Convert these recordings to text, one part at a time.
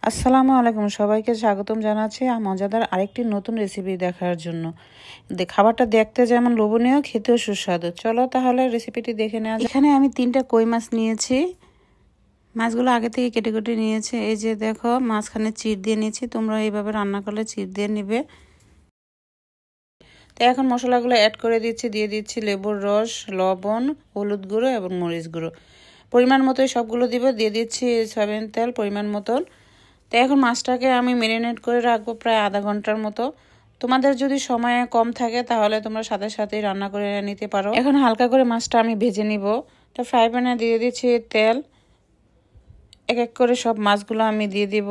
আসসালামু আলাইকুম, সবাইকে স্বাগতম জানাচ্ছি মজাদার আরেকটি নতুন রেসিপি দেখার জন্য। খাবারটা দেখতে যেমন লোভনীয়, খেতেও সুস্বাদু। চলো তাহলে রেসিপিটি দেখে নেওয়া যাক। এখানে আমি 3টা কই মাছ নিয়েছি। মাছগুলো আগে থেকে কেটে কেটে নিয়েছি। এই যে দেখো, মাঝখানে চিড় দিয়ে নিয়েছি। তোমরা এইভাবে রান্না করলে চিড় দিয়ে নিবে। তো এখন মশলাগুলো অ্যাড করে দিচ্ছি। দিয়ে দিচ্ছি লেবুর রস, লবণ, হলুদ গুঁড়ো এবং মরিচ গুঁড়ো। পরিমাণ মতোই সবগুলো দিব। দিয়ে দিচ্ছি সয়াবিন তেল পরিমাণ মতন। তো এখন মাছটাকে আমি ম্যারিনেট করে রাখবো প্রায় আধা ঘন্টার মতো। তোমাদের যদি সময় কম থাকে তাহলে তোমরা সাথে সাথেই রান্না করে নিতে পারো। এখন হালকা করে মাছটা আমি ভেজে নিব। তো ফ্রাই প্যানে দিয়ে দিচ্ছি তেল। এক এক করে সব মাছগুলো আমি দিয়ে দিব।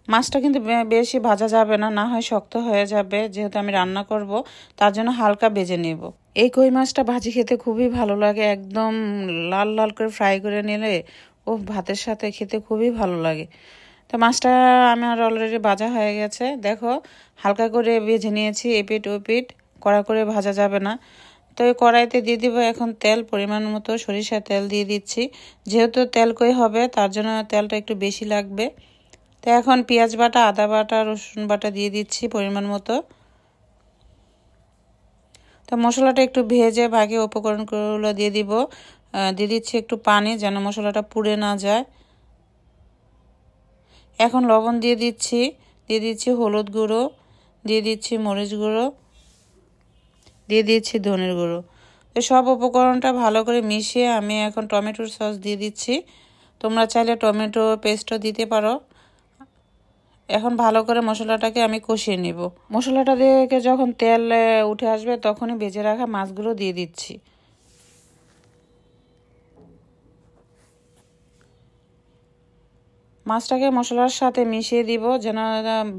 মাছটা কিন্তু বেশি ভাজা যাবে না, না হয় শক্ত হয়ে যাবে। যেহেতু আমি রান্না করব, তার জন্য হালকা ভেজে নেব। এই কই মাছটা ভাজি খেতে খুবই ভালো লাগে। একদম লাল লাল করে ফ্রাই করে নিলে ও ভাতের সাথে খেতে খুবই ভালো লাগে। তো মাছটা আমার অলরেডি ভাজা হয়ে গেছে। দেখো, হালকা করে ভেজে নিয়েছি। এপিট ওপিট কড়া করে ভাজা যাবে না। তো এই কড়াইতে দিয়ে দিব এখন তেল পরিমাণ মতো। সরিষার তেল দিয়ে দিচ্ছি। যেহেতু তেল কই হবে, তার জন্য তেলটা একটু বেশি লাগবে। তো এখন পেঁয়াজ বাটা, আদা বাটা, রসুন বাটা দিয়ে দিচ্ছি পরিমাণ মতো। তো মশলাটা একটু ভেজে বাকি উপকরণগুলো দিয়ে দিব। দিয়ে দিচ্ছি একটু পানি, যেন মশলাটা পুড়ে না যায়। এখন লবণ দিয়ে দিচ্ছি। দিয়ে দিচ্ছি হলুদ গুঁড়ো, দিয়ে দিচ্ছি মরিচ গুঁড়ো, দিয়ে দিচ্ছি ধনের গুঁড়ো। তো সব উপকরণটা ভালো করে মিশিয়ে আমি এখন টমেটোর সস দিয়ে দিচ্ছি। তোমরা চাইলে টমেটো পেস্টও দিতে পারো। এখন ভালো করে মশলাটাকে আমি কষিয়ে নিব। মশলাটা দিয়ে যখন তেল উঠে আসবে, তখনই ভেজে রাখা মাছগুলো দিয়ে দিচ্ছি। মাছটাকে মশলার সাথে মিশিয়ে দিব, যেন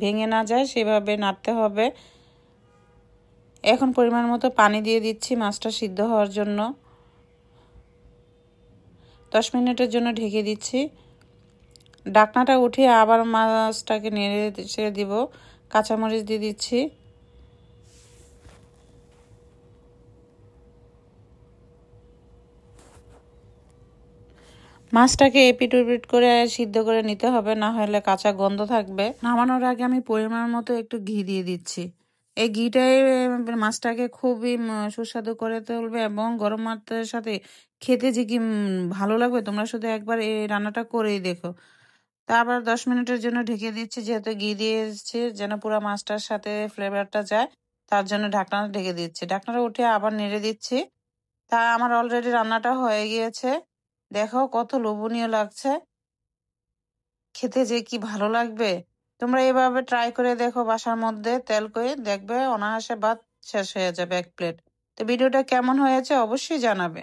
ভেঙে না যায়, সেভাবে নাড়তে হবে। এখন পরিমাণ মতো পানি দিয়ে দিচ্ছি মাছটা সিদ্ধ হওয়ার জন্য। 10 মিনিটের জন্য ঢেকে দিচ্ছি। ঢাকনাটা উঠিয়ে আবার মাছটাকে নেড়ে ছেড়ে দিব। কাঁচামরিচ দিয়ে দিচ্ছি। মাছটাকে এপিট ওপিট করে সিদ্ধ করে নিতে হবে, না হলে কাঁচা গন্ধ থাকবে। নামানোর আগে আমি পরিমাণ মতো একটু ঘি দিয়ে দিচ্ছি। এই ঘিটাই মাছটাকে খুবই সুস্বাদু করে তুলবে এবং গরম ভাতের সাথে খেতে যে কি ভালো লাগবে, তোমরা শুধু একবার এই রান্নাটা করেই দেখো। তা আবার 10 মিনিটের জন্য ঢেকে দিচ্ছি, যেহেতু ঘি দিয়েছি, যেন পুরো মাছটার সাথে ফ্লেভারটা যায়, তার জন্য ঢাকনাটা ঢেকে দিচ্ছি। ঢাকনাটা উঠে আবার নেড়ে দিচ্ছি। তা আমার অলরেডি রান্নাটা হয়ে গিয়েছে। দেখো কত লোভনীয় লাগছে, খেতে যে কি ভালো লাগবে। তোমরা এভাবে ট্রাই করে দেখো বাসার মধ্যে, তেল করে দেখবে অনায়াসে ভাত শেষ হয়ে যাবে 1 প্লেট। তো ভিডিওটা কেমন হয়েছে অবশ্যই জানাবে।